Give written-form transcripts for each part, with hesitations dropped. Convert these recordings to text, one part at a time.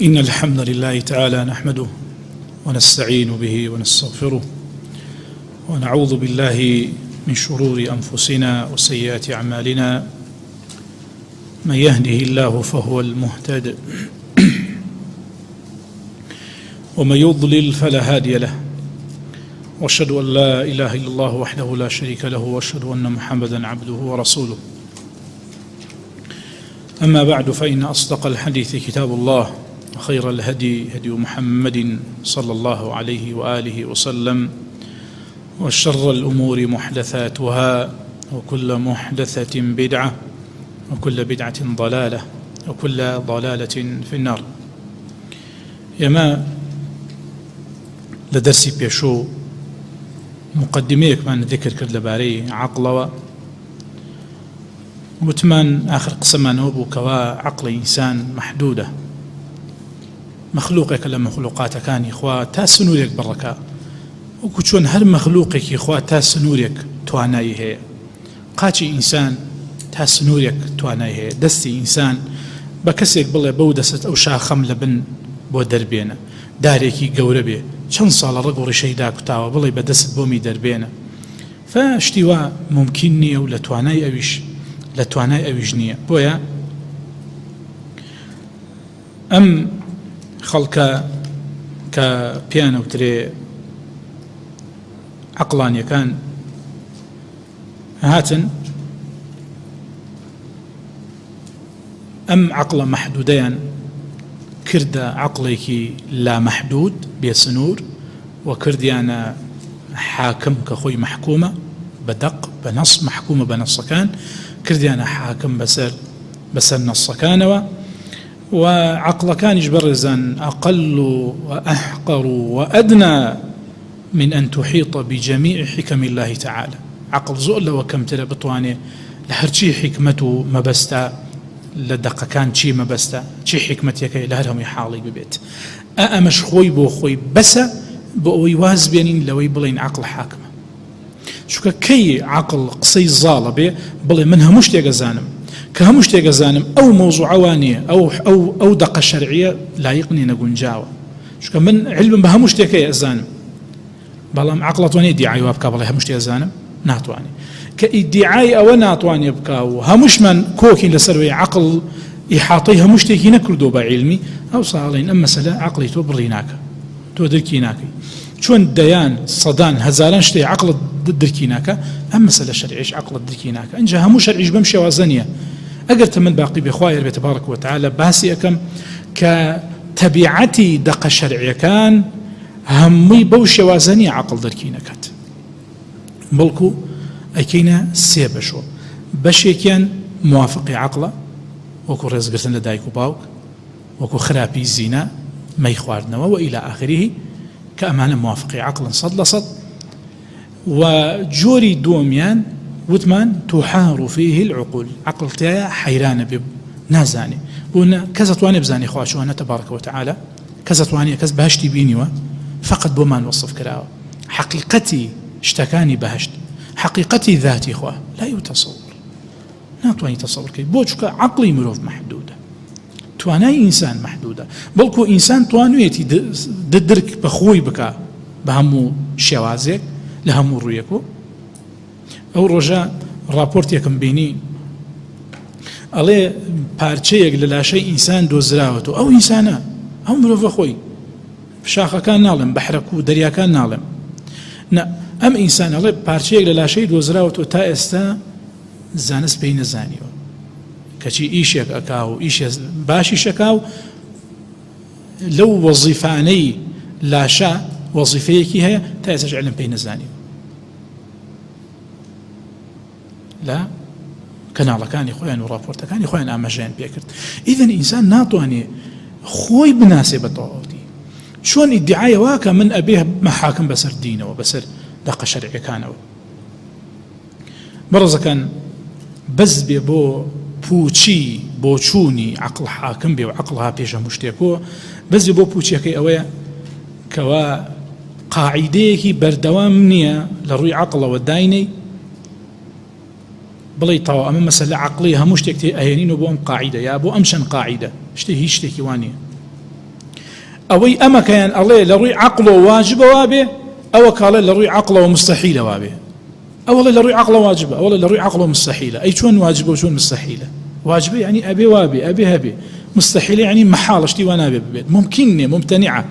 إن الحمد لله تعالى نحمده ونستعين به ونستغفره ونعوذ بالله من شرور أنفسنا وسيئات أعمالنا. من يهده الله فهو المهتد ومن يضلل فلا هادي له، وأشهد أن لا إله إلا الله وحده لا شريك له، وأشهد أن محمدا عبده ورسوله. أما بعد، فإن أصدق الحديث كتاب الله، وخير الهدي هدي محمد صلى الله عليه وآله وسلم، وشر الأمور محدثاتها، وكل محدثة بدعة، وكل بدعة ضلالة، وكل ضلالة في النار. يما لدرسي بيشو مقدميك من ذكر كرد لباري عقل وتمان آخر قسم نوبو كوا عقل إنسان محدودة، مخلوقك لما مخلوقاتك كان إخوة تاسنوريك بركة، وكتشون هر مخلوقك إخوة تاسنوريك تواناي هي، قاتي إنسان تاسنوريك تواناي هي، دستي إنسان بكسيك بالله بودست أو شاخم لبن بو دربينا داريكي قوربي چەند ساڵە ڕق و ڕیشەی داکوتاوە بڵێ بەدەست بۆمی دەربێنە، فشتیوا ممکن نییە و لە توانای ئەویش نییە. بۆیە ئەم خەڵکە کە پیانەوترێ عەقڵانیەکان هاتن ئەم عەقڵە مەحدودەیان کردە عەقڵێکی لا محدود بێسنوور، وكرديانا حاكم كخوي محكومة بدق بنص محكومة بنصكان، كرديانا حاكم بسر نصكان، وعقل كان يجبرزا أقل وأحقر وأدنى من أن تحيط بجميع حكم الله تعالى. عقل زؤل وكم ترى بطواني لهرشي حكمته مبستا لدقة كان شي مبستا شي حكمتك لهرهم يحالي ببيت أمش خوي بو خوي بس بۆ واز بێنین لەوەی بڵێن عقل حاکمە. چونکە کەی عقل قسەی زاڵە بێ بڵێ من هەموو شتێک ئەزانم، کە هەموو شتێک ئەزانم ئەو مۆزوعەوە نییە، ئەو دەقە شەرعیە لایق نیە نەگونجاوە، چونکە من علمم بە هەموو شتێکەیە ئەزانم، بەڵام عقڵ توانێت ئیدعای وا بکا بڵێ هەموو شتێک ئەزانم، ناتوانێت. کە ئیدعای ئەوە ناتوانێت بکا و هەمووشمان کۆکین لەسەروەی عقڵ ئیحاطەی هەموو شتێکی نەکردو بە عیلمی، ئەو ساڵین ئەم مەسەلە عقڵی تۆ بڕی ناکە، تۆ دەرکی ناکەی. چون دەیان سەدان هەزاران شتێ عقڵت درکی ناکە، ئەم مەسەلە شەرعیش عقڵت درکی ناکە. ئەنجا هەموو شەرعیش بەم شێوازە نییە. ئەگەر تە من باقی بێخوا یار بێ تبارەک وتعالە باسی ئەەکەم کە تەبیعەتی دەقە شەرعیەکان هەمووی بەو شێوازە نیە عقڵ دەرکی نەکات، بەڵکو ئەکەینە سێ بەشۆ. بەشێکیان موافقی عقڵە، وەکو ڕێزگرتن لە دایک و باوک، وەکو خراپی زینە، مەی خواردنەوە وإلى آخره، كأمانة موافقي عقلا 100%. وجوري دوميان وثمان تحار فيه العقول، عقل تايا حيرانة نازاني ونا كذا تواني بزاني خواشو أنا تبارك وتعالى كذا تواني كذا بهشتي بينيوا فقط بما نوصف كراوة. حقيقتي اشتكاني بهشت، حقيقتي ذاتي خواه لا يتصور، لا تواني تصور كي بوشك عقلي مروف محدودة، توانای ئینسان محدودە، بەڵکو ئینسان توانوێتی ددرک بەخۆی بکە بە هەموو شێوازێک لە هەموو ڕوویەکۆ. ئەو ڕۆژە راپۆرتێکم بینی ئەڵێ پارچەیەک لە لاشەی ئینسان دۆزراوەتەوە، ئەو ئینسانە ئەو مرۆڤە خۆی شاخەکان ناڵێم، بەحرەک و دەریاکان ناڵێم، ئەم ئینسان ئەڵێ پارچەیەک لە لاشەی دۆزراوەتەوە تا ئێستا زانست پێی نەزانیوە، کەچی ئیشێک ئەکا و ئیشێ باشی شەکاو لەو وەزیفانەی لاشە وەزیفەیەکی هەیە تا ئێستاش علم پێی نەزانی. لە کەناڵەکانی خۆیان و راپۆرتەکانی خۆیان ئاماژەیان پێکرد. ئیدەن ئینسان ناتوانێت خۆی بناسێ بە تەواوەتی. چۆن ئیدعای واکە من ئەبێ مەحاکم بەسەر دینەوە، بەسەر دەقە شەرعیەکانەوە. بەڕێزەکان بەس بێ بۆ پوچی بۆ چوونی عقل حاکم بێ و عقلها پێش هەموو شتێکەوە، بەس بۆ پوچیەکەی ئەوەیە کەوا قاعیدەیەکی بەردەوام نییە لە ڕووی عقڵەوە داینەی بڵێ تەواو ئەمە مەسەلە عقلی هەموو شتێک تێ ئەهێنین و بۆ ئەم قاعیدە یا بۆ ئەم چەند قاعیدە هیچ شتێکی وان نییە. أوي أما كان الله لروي عقله واجب وابه أو قال لروي عقله مستحيل وابه أولا لروي عقله واجبه أولا لروي عقله مستحيلة أي شون واجبه وشون مستحيلة واجبه يعني أبي وابي أبي هبي مستحيل يعني محال اشتي وانا ببيت ممكن ممتنعة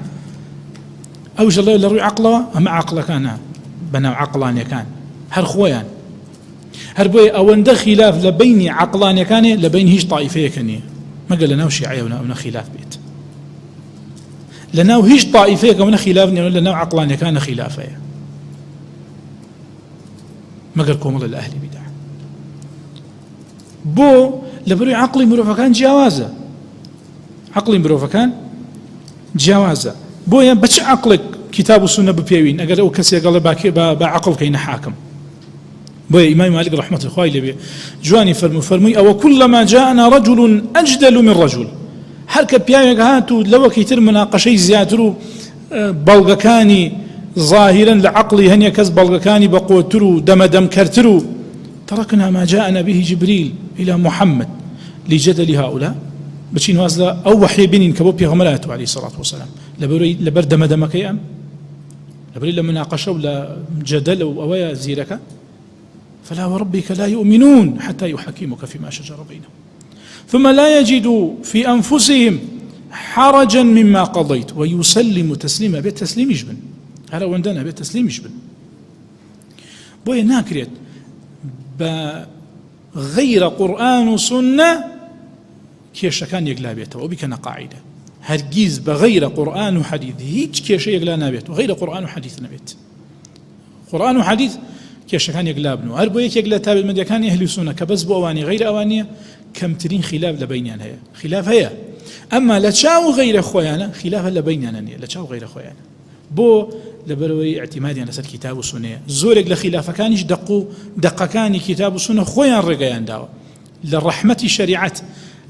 أو جل لروي عقله أما عقله كان بنا عقلان كان هر خويان هر بوي أو عند خلاف لبين عقلان كان لبين هيش طائفية كانية ما قال لنا وشيعية ونا خلاف بيت لنا وهيش طائفية كنا خلافنا لنا عقلان كان خلافية ما قال كوم الله الأهل بدع بو لبروي عقلي مروفكان جوازه عقلي مروفكان جوازه بو يعني بتش عقلك كتاب السنة ببيوين أجر أو كسي قال باكي بعقل كين حاكم بو إمام مالك رحمة الله عليه جواني فرمي أو كلما جاءنا رجل أجدل من رجل هركب بيوين هاتو لو كيتر مناقشي زيادرو بلغكاني ظاهرا لعقلي هنيا كز بلغكاني بقوترو دم كرترو تركنا ما جاءنا به جبريل إلى محمد لجدل هؤلاء بشين وازلا أو وحي بنين كبو بيغملاته عليه الصلاة والسلام لبر دم كيام لبر لمناقشة ولا جدل أو زيرك فلا وربك لا يؤمنون حتى يحكمك فيما شجر بينهم ثم لا يجدوا في أنفسهم حرجا مما قضيت ويسلم تسليما بالتسليم يجبن هذا وندنا بالتسليم يجبن بوي ناكريت بغير قرآن وسنة كيش كان يقلا بيته وبكنا قاعدة هرجيز بغير قرآن وحديث هيج كيش يقلا بيته غير قرآن وحديث نبيت قرآن وحديث كيش كان يقلا ابنه هربو يقلا تابع المدى كان أهل السنة كبس بأواني غير أوانية كم ترين خلاف لبينيان هي خلاف هي أما لتشاو غير خويانا خلاف لبينيان لتشاو غير خويانا بو لبروي اعتمادي على الكتاب والسنة زورك لخلاف كانش دقة كان كتاب والسنة خويا الرجيان داو للرحمة شريعة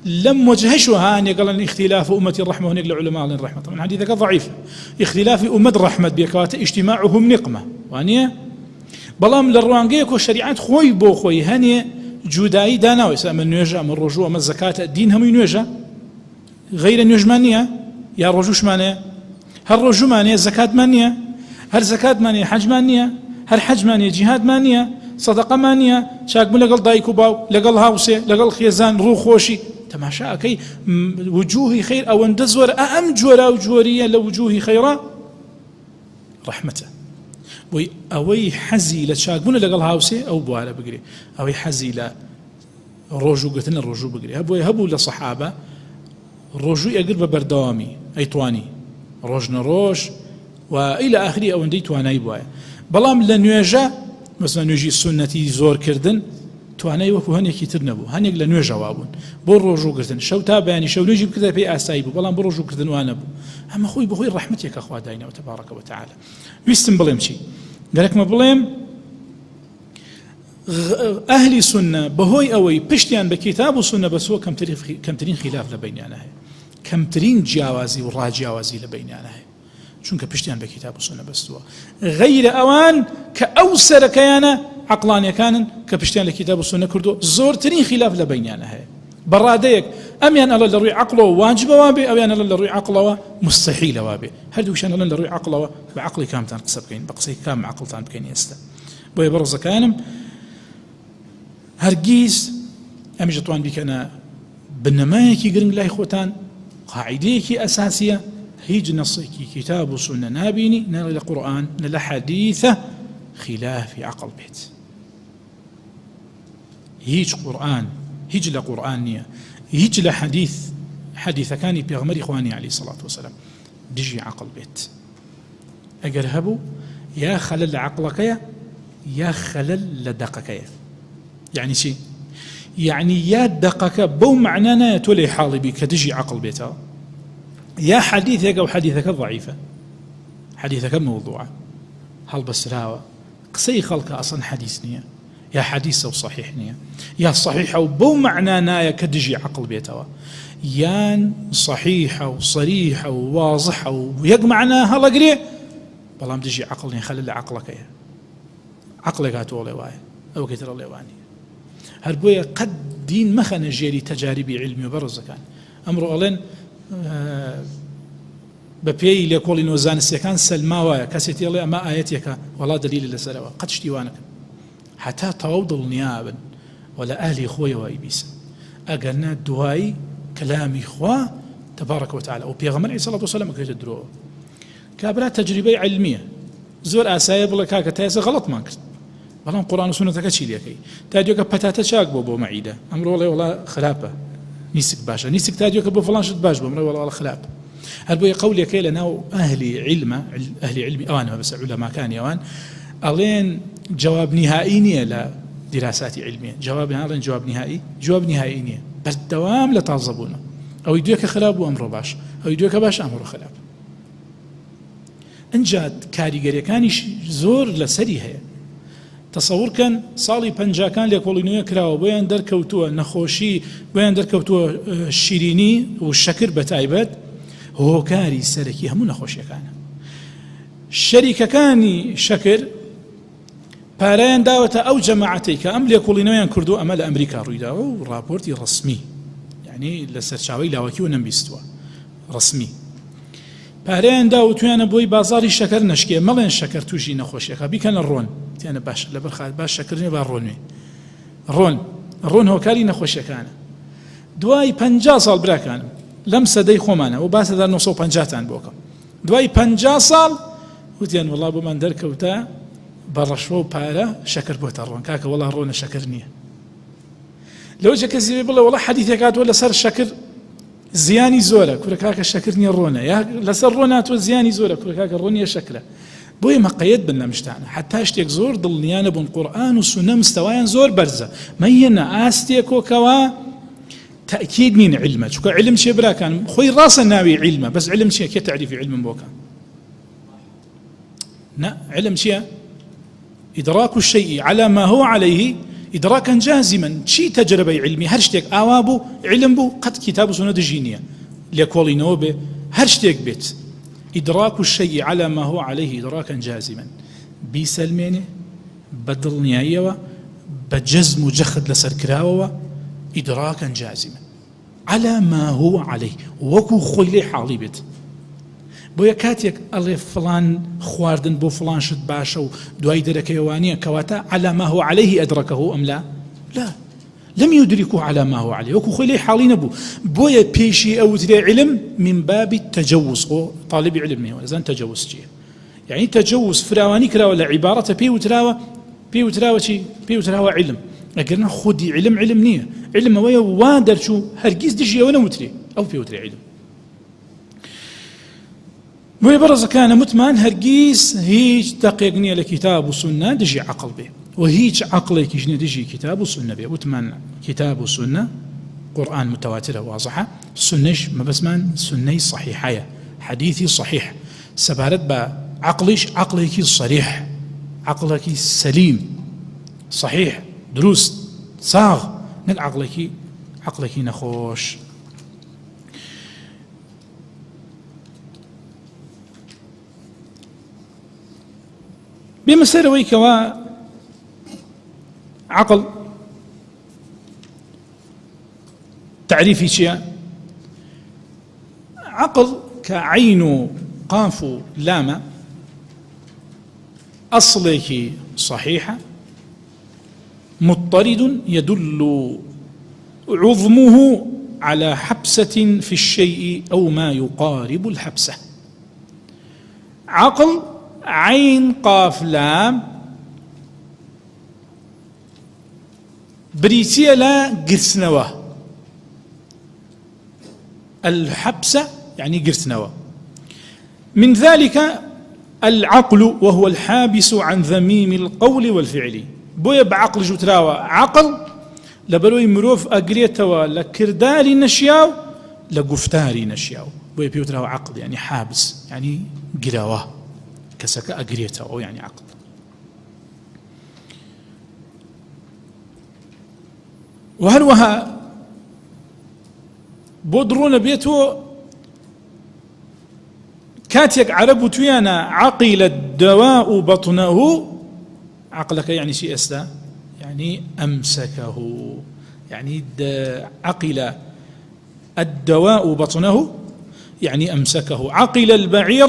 لم وجهشها أن يقال اختلاف أمة الرحمة هناك العلماء الرحمة طبعا هذه ذكر ضعيف اختلاف أمة الرحمة بيكوات اجتماعهم نقمة وانية بلام للروانجيك والشريعة خوي بو خوي هنية جوداي دانا ويسام النيجا من الرجوع من الزكاة الدين هم ينيجا غير النيجمانية يا رجوش مانية هل رجوع مانية الزكاة مانية هل زكاة مانية حج مانية هل حج مانية جهاد مانية صدقة مانية شاك من لقل دايكو باو لقل هاوسي لقل خيزان روح خوشي تماشا كي وجوهي خير أو اندزور أم جورا وجورية لوجوهي خيرا رحمته وي أوي حزي لشاك من لقل هاوسي أو بوالا بقري أوي حزي ل رجو قتنا الرجو بقري هبو لصحابة الرجو يقرب بردوامي أي تواني روجنا روج وإلى آخره أو اندي تواني بوايا بلام لنواجه مثلا نوجي السنة زور كردن تواني وكو هنيكي ترنبو هنيك لنواجه وابون بور رجو كردن شو تابعني شو نجيب كذا في أسايبو بلام بور رجو كردن وانبو أما خوي بخوي رحمتك أخوة داينا وتبارك وتعالى ويستن بليم شي قالك ما بليم أهل سنة بهوي أوي بشتيان بكتاب وسنة بس هو كم ترين خلاف لبيننا هي كم ترين جاوازي وراجاوازي لبيننا هي شونك بشتيان بكتاب وسنة بس هو غير أوان كأوسر كيانا عقلانيا كان كبشتيان لكتاب وسنة كردو زور ترين خلاف لبيننا هي براديك أم يعني الله لروي عقله واجب وابي أو يعني الله لروي عقله مستحيل وابي هل دوشان الله لروي عقله بعقلي كام تنقصب كين بقصي كام عقل تان بكين يستا بوي برز كانم هرجيز أمجد طوان بك أنا بنمايكي قرن لا إخوتان قاعديكي أساسية هيج نصيكي كتاب وسنة نابيني نرى القرآن نلا حديثة خلاف عقل بيت هيج قرآن هيج لقرآن نية هيج حديث كان بيغمر إخواني عليه الصلاة والسلام دجي عقل بيت أقرهبوا يا خلل عقلك يا خلل لدقك يعني شيء يعني يا دقك بو معنانا تولي حالبي كدجي عقل بيتها يا حديثك أو حديثك ضعيفة حديثك موضوعة هل بسراوة قصي خلق أصلا حديث نية يا حديث أو صحيح نية يا صحيح أو بو معنانا كدجي عقل بيتها يان صحيحة وصريحة وواضحة ويق معناها لقري بلام دجي عقل يخلل عقلك يا عقلك هاتولي واي أو كتر الله واني هربويا قد دين مخنا جيري تجاربي علمي وبرز كان أمر ألين بە پێی لێکۆڵی نۆزانستیەکان سەلماوایە کەسێت ئێڵێ ئەمە ئاەتێکە وەڵا دلیلی لەسەرەوە قەت شتیوانەکەن حتا تەواو دڵنیابن و لە ئالی خۆیەوە ئیبیسن ئەگەرنە دوایی کەلامی خوا تبارك وتعالى وبيغمر عليه الصلاة والسلام كيف تدرو كابرا تجربة علمية زور أسايا بلا كاكا تايسا غلط ما كرت بلان قرآن وسنة كشي ليكي تاديوكا بتاتا شاك بو معيدة أمر والله خلافة نيسك باشا نيسك تاديوكا بو فلان شد باش بأمر والله خلاف هل بو يقول يكي لنا أهل علمي أوان بس علماء كان يوان ألين جواب نهائي لا دراسات علمية جواب نهائي نية بس الدوام لتعظبونه أو يدوك خلاب وأمره باش أو يدوك باش أمره خلاب انجاد كاريجري كان زور لسري هي تصور كان صالي بنجا كان ليقولوا كراو بيان دركوتو نخوشي بيان دركوتو الشيريني والشكر بتايبت هو كاري سركي هم نخوشي كان الشركة كان شكر بارين داوة أو جماعتك أم ليقولوا كردو أمال أمريكا رويدا رابورتي رسمي يعني لسرچاوي لاوكيو نمبيستوا رسمي پارەیان دا و تویانە بۆی بازاری شەکەر نەشکێ مەڵێن شەکەر تووشی نەخۆشیەکە بیکەنە ڕۆن تیانە باش لەبەر باش شەکردنی با ڕۆنوێ ڕۆن هۆکاری نەخۆشیەکانە دوای 50 ساڵ براکانم لەم سەدەی خۆمانە و باسە 1950 بۆکەم دوای 50 ساڵ وتیان وڵا بۆمان دەرکەوتە بە ڕەشوە و پارە شەکەر بۆتە ڕۆن کاکە وڵا ڕۆنە شەکەر نییە لەوجە کەسی بڵێ وڵا حەدیثێکات وە لەسەر شەکر زیانی زۆرە کورەکاکە شەکر نییە ڕۆنە یا لەسەر ڕۆناتوە زیانی زۆرە کورەکاکە ڕۆنیە شەکرە بۆیە مەقەیەت بن لەم شتانە حتا شتێک زۆر دڵنیانە بوون قورئان و سونە مستەوایان زۆر بەرزە مەیەنە ئاستێکۆکەوە تأكيد نين علمه شو علم شيء برا كان خوي راسا ناوي علمه بس علم شيء كي تعريف علم بوكا لا علم شيء إدراك الشيء على ما هو عليه إدراكا جازما شي تجربة علمي هرشتك آوابو علم بو قد كتاب سنة دجينية ليكولي نوبه هرشتك بيت إدراك الشيء على ما هو عليه إدراكا جازما بيسلمينه بدل نهاية بجزم وجخد لسركراوة إدراكا جازما على ما هو عليه وكو خويلي حالي بيت بۆیە کاتێک ئەڵێ فلان خواردن بۆ فلان شت باشە و دوای دەرەکەوانیە کەواتە على ما هو عليه أدركه أم لا لم يدركه على ما هو عليه وكو خويلي حالي نبو بۆیە پێشی ئەوترێ علم من باب التجوز طالب علم نێ وەزان تجوز چیە يعني تجوز فراوانی کراوە لە عیبارەتە پێی وتراوە علم ئەگەرنا خودی علم نییە علم ئەوەیە وا دەرچوو هەرگیز دژی ئەوە نەوترێ ئەو پێی وترێ علم بۆیە بەڕێزە کانە متمان هەرگیز هیچ دەقێک نییە لە کتاب و سنە دژی عەقڵ بێ و هیچ عەقڵێکیش نییە دژی کتاب و سنە بێ وتمان کتاب و سنە قورئان متواترە واضحە سنەش مەبەسمان سنەی صحیحەیە حەدیثی صحیح سەبارەت بە عەقڵیش عەقڵێکی صریح عەقڵێکی سەلیم صحیح دروست ساغ نەک عەقڵێکی نەخۆش بمسألة كوا عقل تعريفي شيء عقل كعين قاف لام أصله صحيحة مضطرد يدل عظمه على حبسة في الشيء أو ما يقارب الحبسة عقل عين قاف لام بريتيا لا قرسنوا الحبسة يعني قرسنوا من ذلك العقل وهو الحابس عن ذميم القول والفعل بويا بعقل جوتراوا عقل لبروي مروف أقريتوا لكرداري نشياو لقفتاري نشياو بويا بيوتراوا عقل يعني حابس يعني قراوه كسك أقريته أو يعني عقل وهروها بودرون بيتو كاتيك عرب تويانا عقل الدواء بطنه عقلك يعني شيء أسدا يعني أمسكه يعني عقل الدواء بطنه يعني أمسكه. عقل البعير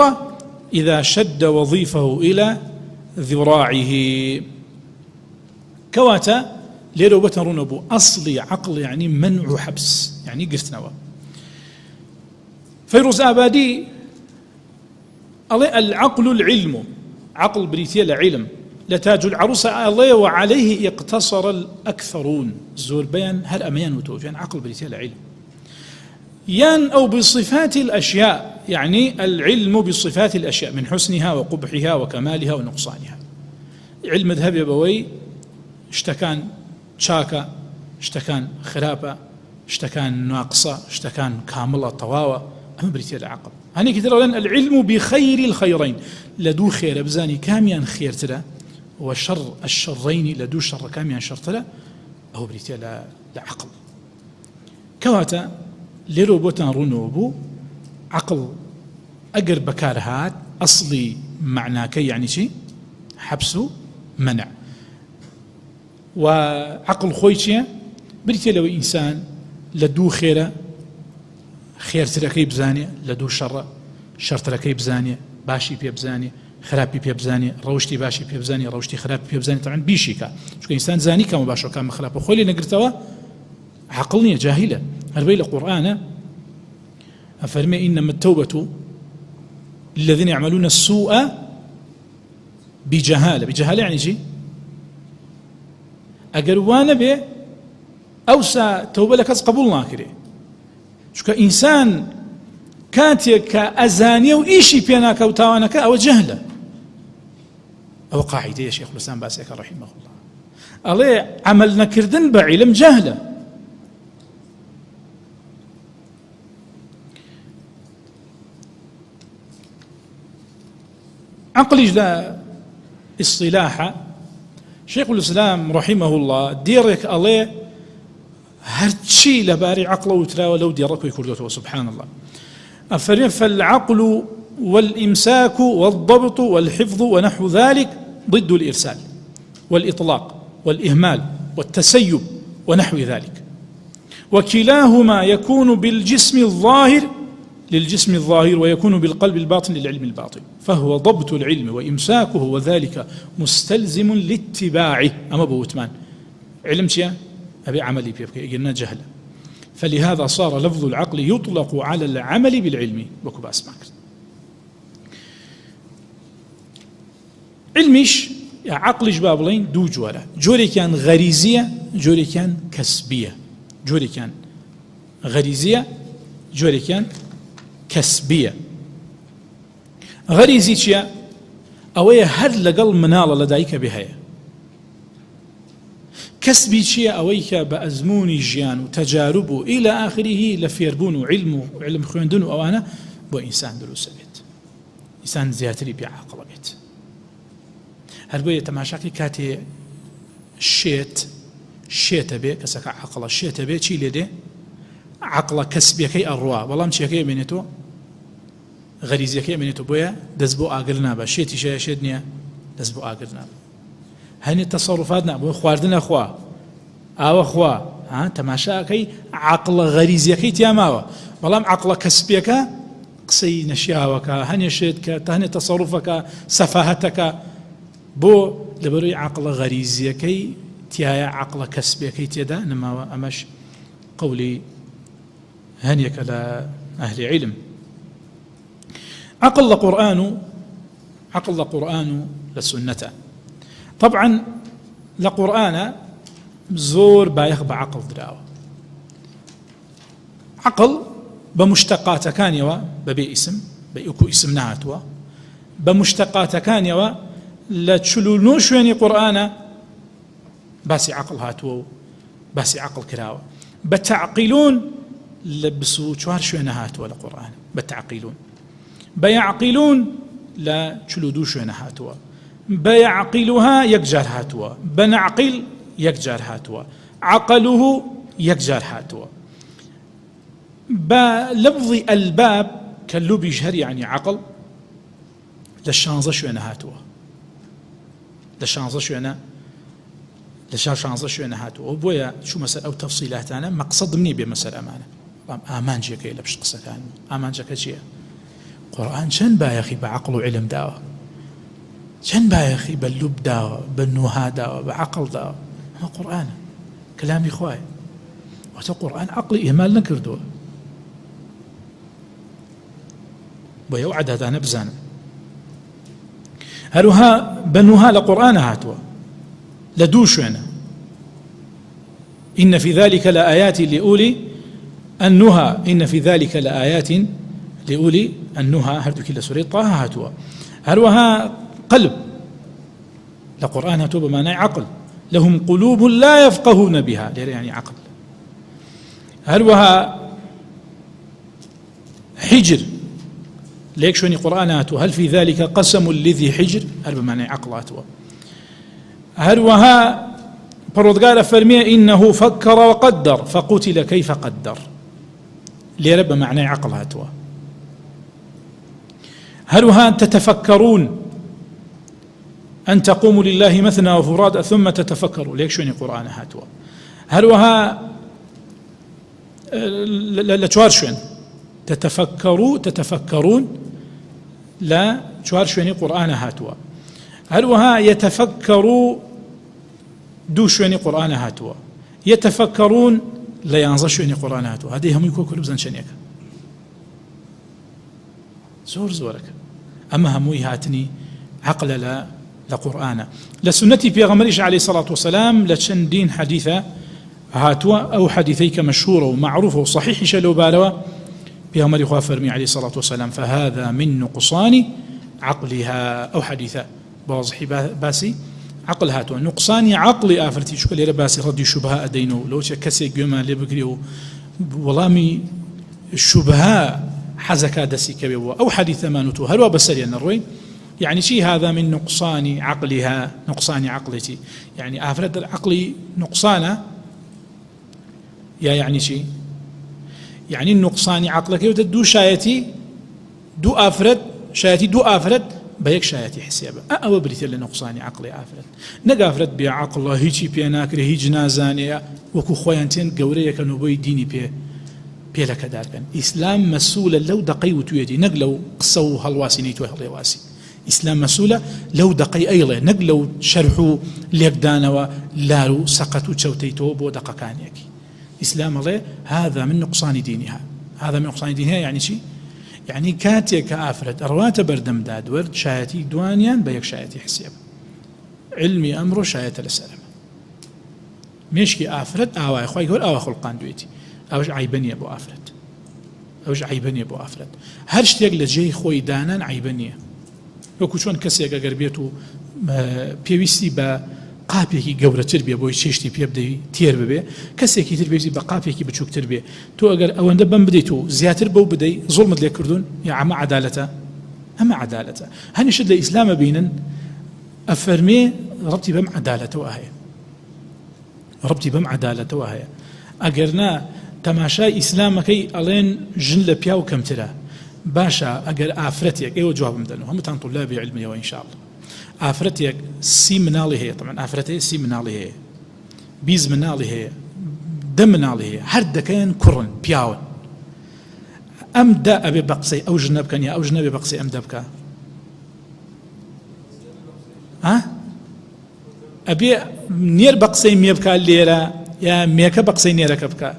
إذا شد وظيفه إلى ذراعه. كواتا ليرو بترون أبو أصلي عقل يعني منع حبس يعني قرتنوا. فيروز آبادي العقل العلم عقل بريتيا لعلم لتاج العروسة الله وعليه اقتصر الأكثرون زور بيان هل أميان وتوجيان عقل بريتيا لعلم يان أو بصفات الأشياء يعني العلم بصفات الأشياء من حسنها وقبحها وكمالها ونقصانها. علم مذهب يبوي اشتكان شاكا اشتكان خرابة اشتكان ناقصة اشتكان كاملة طواوة أما بريتيا العقل هني كتير لأن العلم بخير الخيرين لدو خير بزاني كاميان خير ترى وشر الشرين لدو شر كاميان شر ترى أو بريتيا لعقل. كواتا ليرو بوتان رونوبو عقل أقر بكارهات أصلي معناكي يعني شيء حبسه منع وعقل خويتشيا بريتيا لو إنسان لدو خيره خير تركي بزانية لدو شر تركي بزانية باشي بي بزانية خرابي بي بزانية روشتي باشي بي بزانية روشتي خرابي بي بزانية طبعا بيشيكا شو إنسان زاني كما باشو كان خراب وخولي نقرتوا عقلني جاهلة هربي القرآن أفرمي إنما التوبة للذين يعملون السوء بجهالة يعني جي أقروانا به أوسا توبة لك قبول ناكري شو إنسان كاتيك أزانية وإيشي بيناك وتاوانك أو جهلة أو قاعدة يا شيخ الإسلام باسيك رحمه الله عملنا كردن بعلم جهلة. عقل لا اصطلاحا شيخ الإسلام رحمه الله ديرك الله هرشي لباري عقله وتراوى لو ديرك ويكردوته سبحان الله. أفرين فالعقل والإمساك والضبط والحفظ ونحو ذلك ضد الإرسال والإطلاق والإهمال والتسيب ونحو ذلك وكلاهما يكون بالجسم الظاهر للجسم الظاهر ويكون بالقلب الباطن للعلم الباطن فهو ضبط العلم وإمساكه وذلك مستلزم لاتباعه. أما بوتمان علم شيء أبي عملي بيبكي قلنا جهل فلهذا صار لفظ العقل يطلق على العمل بالعلم وكبا أسمعك. علمش عقل جبابلين دو جوارة جوري كان غريزية جوري كان كسبية جوري كان غريزية جوري كان كسبية. غريزي شيء أوي هر لقل منال لديك بهاي كسبي شيء أويك بأزمون جيان وتجاربه إلى آخره لفيربون وعلم خوندون أوانا بو إنسان دروس بيت إنسان زياتري بعقل بيت هل بو يتماشاكي كاتي شيت بي كسك عقل شيت بي شي لدي عقل كسبي كي الروا والله مشي كي منيتو غريزي كي منيتو بويا دزبو آقلنا با شيتي شيدنيا دزبو آقلنا هني تصرفاتنا بو خواردنا خوا أو خوا ها تماشاكي عقل غريزي كي تياماوا والله عقل كسبي كا قصي نشياوك هني شيدك تهني تصرفك سفاهتك بو لبري عقل غريزي كي تيايا عقل كسبي كي تيدا نما أمش قولي هنيك لا أهل علم. عقل قرآن لسنة طبعا لقرآن زور بايخ بعقل دراوة عقل بمشتقات كان يوا ببي اسم بيكو اسم ناتوا بمشتقات كان يوا لا تشلونوش يعني قرآن باسي عقل هاتوا باسي عقل كراوة بتعقلون لبسوا شوار شوينة هاتوا لقرآن بتعقلون بيعقلون لا تشلودو شوينة هاتوا بيعقلها يكجار هاتوا بنعقل يكجار هاتوا عقله يكجار هاتوا بلفظ الباب كاللو بيجهر يعني عقل للشانزة شوينة هاتوا للشانزة شوينة هاتوا وبويا شو مسألة أو تفصيلات أنا مقصد مني بمسألة أمانة بەڵام ئامانجێکەکەی لە پشت قسەکان ئامانجەکە چییە؟ قورئان چەند بایەخی بە عەقڵ و عیلم داوە، چەند بایەخی بە لوب داوە، بە نوها داوە، بە عەقڵ داوە. ئەمە قورئانە، کەلامی خوایە. واتە قورئان عەقڵی ئێمال نەکردووە. بۆ ئەو عەدەدانە بزانن. هەروها بە نوها لە قورئانە هاتووە لە دوو شوێنە. إن في ذلك لآيات لأولي النهى إن في ذلك لآيات لأولي النهى هردوكي لسورة طه هاتوا هروها قلب لقرآن هاتوا بمعنى عقل لهم قلوب لا يفقهون بها يعني عقل هروها حجر ليك شوني قرآن هاتوا هل في ذلك قسم لذي حجر هل بمعنى عقل هاتوا هروها پروردگار فرمي إنه فكر وقدر فقتل كيف قدر ليرب معنى عقل هاتوا هلها تتفكرون أن تقوموا لله مثنى وفرادى ثم تتفكروا ليك شوني قرآن هاتوا هلها لا شوين تتفكرون لا شوين قرآن هاتوا هلها يتفكروا دو شويني قرآن هاتوا يتفكرون لا ينظر شويني قرآن هاتوا هذه هم يكون كل بزن شنيك زورك أما هموي هاتني عقل لا لقرآن لسنتي في غمريش عليه الصلاة والسلام لشن دين حديثة هاتوا أو حديثيك مشهورة ومعروفة وصحيح شلو بالوا في غمري خواه فرمي عليه الصلاة والسلام فهذا من نقصان عقلها أو حديثة بوضحي باسي عقل هاتوا نقصاني عقلي آفرتي شو كلي رباسي ردي شبهاء أدينو لو كسي قيما اللي بقريو والامي الشبهاء حزكا دسي كبيو أو حديث ما نتو هلوا بسريا الروي يعني شي هذا من نقصان عقلها نقصان عقلتي يعني آفرت عقلي نقصانه يعني شي يعني النقصان عقلك يودو شايتي دو آفرت شايتي دو آفرت بيك شايتي حسابه أو بريت لنقصان عقلي آفرت نقافرت بعقله هيجي بيناكره هيج نازانية وكو خويانتين قوريه كانوا بي ديني بي لك داركن إسلام مسؤولة لو دقي وتويدي نقلو قصو هالواسي نيتوه هالواسي إسلام مسؤولة لو دقي أيضا نقلو شرحو ليقدانوا لارو سقطوا تشوتيتو بو دقا كانيكي إسلام الله هذا من نقصان دينها هذا من نقصان دينها يعني شي يعني كاتيك آفرت أروات بردم داد ورد شايتي دوانيان بيك شايتي حسيب علمي أمره شايت السلام مشكي آفرت آوا أخوي يقول آوا خلقان دويتي أوش عيبني أبو آفرت أوش عيبني أبو آفرت هرشتيك لجي خوي دانا عيبني وكو شون كسيك أقر بيتو بيويسي با قاپێکی گەورەتر بێ بۆی چێشتی پێ بدەی تێر ببێ کەسێکی تر بێزی بە قاپێکی بچووکتر بێ تۆ ئەگەر ئەوەندە بەم بدەیت و زیاتر بەو بدەی زوڵمت لێ کردوون یا ئەمە عەدالەتە ئەمە عەدالەتە هەمیشە لە ئیسلامە بینن ئەفەرمێ ڕەبتی بەم عەدالەتەوە هەیە ڕەبتی بەم عەدالەتەوە هەیە ئەگەر نا تەماشای ئیسلامەکەی ئەڵێن ژن لە پیا و کەمترە باشە ئەگەر ئافرەتێک ئێوە جوابم دەن و هەمووتان طولابی علمیەوە ئینشاءالله آفرتك سي منالي هي طبعا آفرتي سي منالي هي بيز منالي هي دم منالي هي هرد كان كرن بياون أم دا أبي بقصي أو جنب كان يا أو جنبي بقصي أم دبكا أبي نير بقصي ميبكا الليلة يا ميكا بقصي نيرك بكا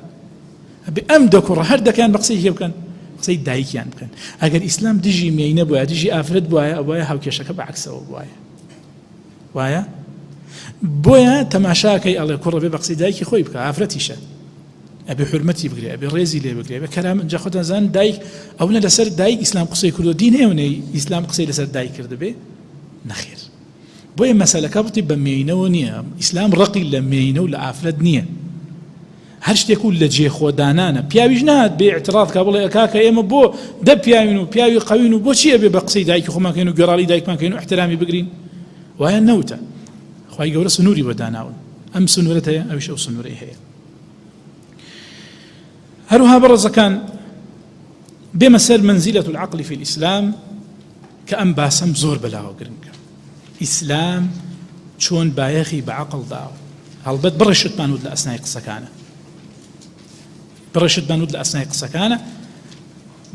أبي أم دكرة هرد كان بقصي يبكن بقصي دايك يعني بكن أجر إسلام ديجي مينة بويا ديجي آفرت بويا أبويا هاو كيشك بعكسه بويا وايا بويا تماشاكي الله كره ببقصي دايكي خوي بك عفرتيشه ابي حرمتي بقري ابي ريزي لي بقري ابي كلام جا خدان زان دايك او نه لسر دايك اسلام قصي كردو دين هوني اسلام قصي لسر دايك كرد به نخير بويا مساله كبتي بمينونيه اسلام رقي لمينو لعفرت نيه هرشت يكون لجي خودانانا بياوي جنات باعتراض قبل اكاكا اما بو دب بياوينو بياوي قوينو بو شي ابي بقصي دايك خو ما كانوا قرالي دايك ما كانوا احترامي بقرين وهي النوتة خواهي قولة سنوري وداناون أم سنورتها أو شو سنوري هي هروها برز كان بمسار منزلة العقل في الإسلام كأن باسم زور بلاغو قرنك إسلام شون بايخي بعقل داو هالبت برشت مانود لأسناء قصة كان بڕێشت بانود لە ئەسنای قسەکانە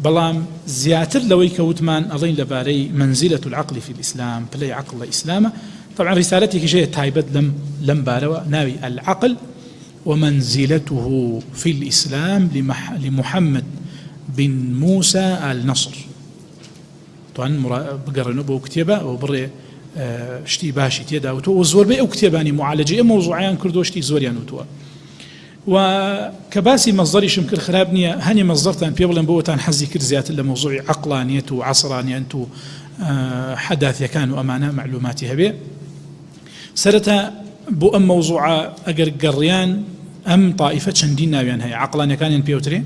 بەڵام زیاتر لەوەی کەوتمان ئەڵێن لەبارەی منزلة العقل في الإسلام پلەی عقل لە ئیسلامە. طبعا رسالتێکیش هەیە تایبەت لەم بارەوە ناوی العقل ومنزلته في الإسلام لمحمد بن موسى النصر. طبعا بقرنوا بو كتابة أو بري شتي باشي تيدا وتو زور بي أو كتاباني معالجة موضوعيان كردو شتي زوريان وتو وكباسي مصدري شمكر خرابني هني مصدرتان بيبلن بوتان حزي كرزيات لموضوع عقلانية وعصرانية حداث كانوا أمانة معلوماتها به سرتا بو أم موضوع أجر قريان أم طائفة شندين ناويان هي عقلانية كان ينبيوتري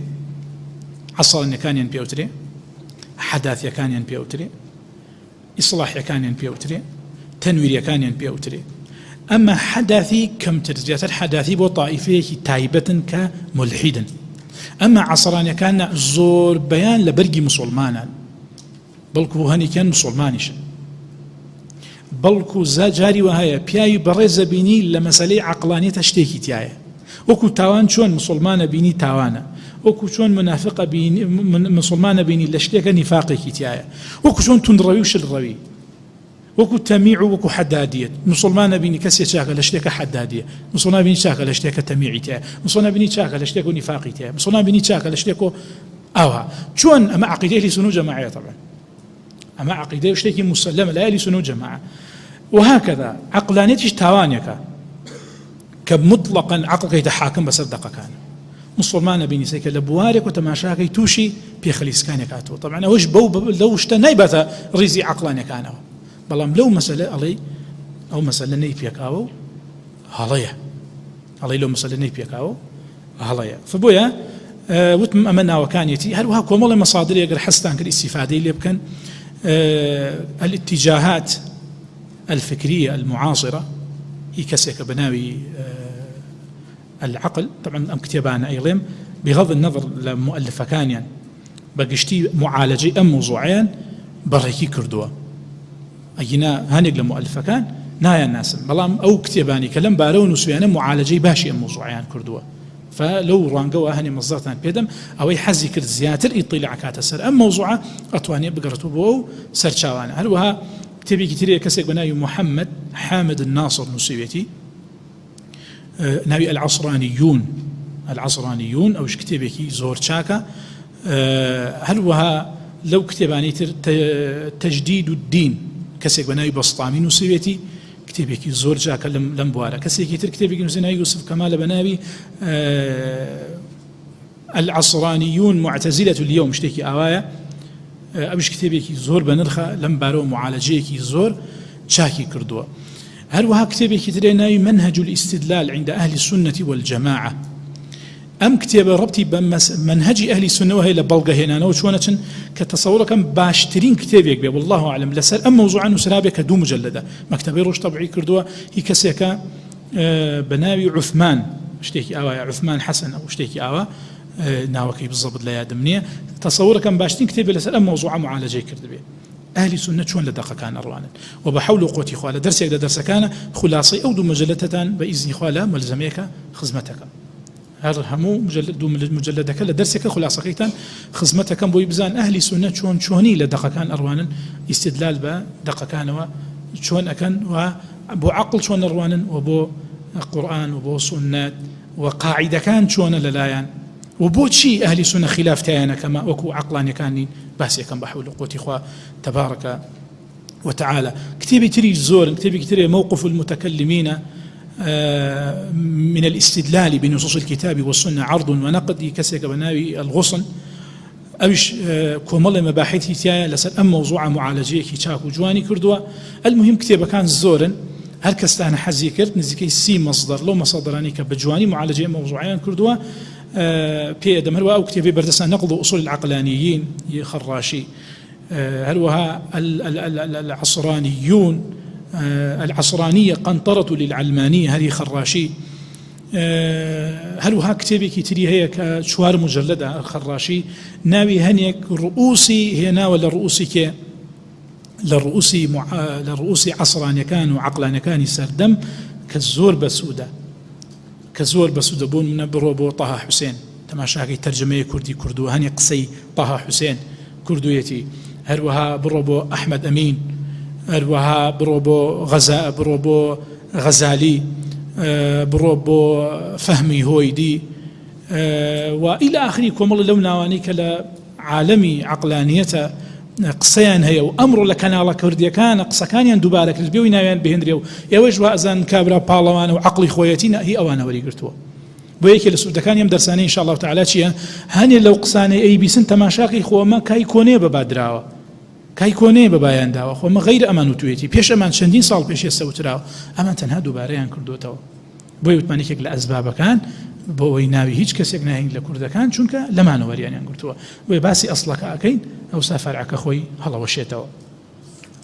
عصرانية كان ينبيوتري حداث كان ينبيوتري إصلاح كان ينبيوتري تنوير كان ينبيوتري أما حداثي كم ترجيات الحداثي بو طائفة تايبة كملحدا أما عصرانية كان زور بيان لبرقي مسلمانا بلكو هني كان مسلمانيش بلكو زاجاري وهاي بياي برز بيني لمسألة عقلانية تشتيكي تيايا وكو تاوان شون مسلمان بيني تاوانا وكو شون منافقة بيني مسلمان بيني لشتيك نفاقي تيايا وكو شون تنروي وش الروي وكو تميع وكو حدادية مسلمان بيني كسي شاكا لشتيك حدادية مسلمان بيني شاكا لشتيك تميعي تيايا مسلمان بيني شاكا لشتيك نفاقي تيايا مسلمان بيني شاكا لشتيك أوها شون أما عقيدة لي سنو جماعية طبعا أما عقيدة وشتيك مسلمة لا لي سنو جماعة وهكذا عقلانيتش تاوانيك كمطلقا عقلك يتحاكم بصدقك كان مسلمان بيني سيك لبوارك وتماشاكي توشي بيخليس كان يكاتو طبعا وش بو لو اشتنايبة ريزي عقلاني كانوا بلام لو مسألة علي أو مسألة نيبيكاو هلايا علي لو مسألة نيبيكاو هلايا فبويا وتم أمنا وكانيتي هل وها كومل مصادر يقدر حستان كالاستفادة اللي يمكن الاتجاهات الفكرية المعاصرة هي كسيك بناوي العقل طبعا أم كتابانا أيضا بغض النظر لمؤلفة كانيا بقشتي معالجة أم موضوعين بريكي كردوة أينا هانيق لمؤلفة كان نايا الناس بلام أو كتاباني كلام بارون وسويانا معالجة باشي أم موضوعين كردوة فلو رانقوا هاني مصدرتان بيدم أو يحزي كرد زياتر يطلع كاتا سر أم موضوعة أطواني بقرتو بو سرشاوانا هل وها كتابي كتير كسيك بناوي محمد حامد الناصر نسويتي ناوي العصرانيون أو كتابك زور شاكا هل وها لو كتاباني تجديد الدين كسيك بناوي بسطامي نسويتي كتابك زور شاكا لمبوارا كسيك كتير كتابك نسينا يوسف كمال بناوي العصرانيون معتزلة اليوم شتيكي آوايا أبش كتابك زور بنرخى لم بارو معالجيك زور شاكي كردوا هل وها كتابك تريناي منهج الاستدلال عند أهل السنة والجماعة أم كتاب ربطي بمنهج أهل السنة وهي لبلغة هنا وشونة كتصور كم باشترين كتابك بي والله أعلم لسر أم موضوعا وسرابك دو مجلدة مكتبي روش طبعي كردوا هي كسيكا بناوي عثمان اشتيكي آوا عثمان حسن أو اشتيكي آوا ناوكي بالضبط لا يادمنيه تصور كم باشتين كتابي لسر أم موضوع معالجة كرد بي أهل سنة شون لدقة كان أروانا وبحول قوتي خوالا درسي أقدر درس كان خلاصي أو دو مجلدتان بإذن خوالا ملزميك خزمتك هذا همو مجلدك لدرسك خلاصة كيتان خزمتك بو يبزان أهل سنة شوني لدقة كان أروانا استدلال بدقة كان وشون أكن وبو عقل شون أروانا وبو قرآن وبو سنة وقاعدة كان شون للايان وبو شيء أهل سنة خلاف تايانا كما وكو عقلاني كاني باسي كان بحول قوتي خوا تبارك وتعالى كتابي تري زور كتابي تري موقف المتكلمين من الاستدلال بنصوص الكتاب والسنة عرض ونقد كسيك بناوي الغصن أوش كومل مباحثي تايا لسل أم موضوع معالجية كي جواني كردوا المهم كتابة كان زورا هل كستانا حزي كرت نزيكي سي مصدر لو مصدراني كبجواني معالجية موضوعيا كردوا بي ادم هو او كتابي بردسان نقض اصول العقلانيين خراشي هل وها العصرانيون العصرانيه قنطره للعلمانيه هذه خراشي هل وها كتابي كتري هي كشوار مجلده خراشي ناوي هنيك رؤوسي هنا ولا رؤوسي كي للرؤوسي عصرانيه كانوا عقلانيه كان سردم كالزور بسوده بون من برو بو طه حسين تەماشاکەی تەرجمەی کوردی کردووە هەنی قسەی طاها حوسێن کردوویەتی هەروەها بڕۆ بۆ ئەحمەد ئەمین هەروەها بڕۆ بۆ غەزالی بڕۆ بۆ فەهمی هۆیدی و إلى آخری کۆمەڵ لەو ناوانی کە لە عالەمی عەقلانیەتە قسەیان هەیە و ئەمڕۆ لە کەناڵە کوردیەکانە قسەکانیان دووبارە کرد بێەوەی ناویان بهێنرێ و ئێوەش وازان کابرا پاڵەوانە و عەقڵی خۆیەتی هی ئەوانە وەریگرتووە بۆ یەکێ لە سوودەکانی ئەم دەرسانەی ئینشاء الله تعالی چییە هەنێ لەو قسانەی ئەی بیسن تەماشاقی خۆمە کای کۆنێ بەبادراوە کای کۆنێ بەبایان داوە خۆمە غەیر ئەمان وتوێتی پێش ئەمان چەندین ساڵ پێش ئێستا وتراوە ئەمان تەنها دووبارەیان کردوتەوە بۆی وتمانێکێک لە ئەسبابەکان بۆ ئەوەی ناوی هیچ کەسێک ناهێن لە کوردەکان چونکە لەمانەوە وەریانیان گرتووە بۆی باسی ئەسڵەکە ئەکەین ئەوسا فەرعەکە خۆی هەڵەوەشێتەوە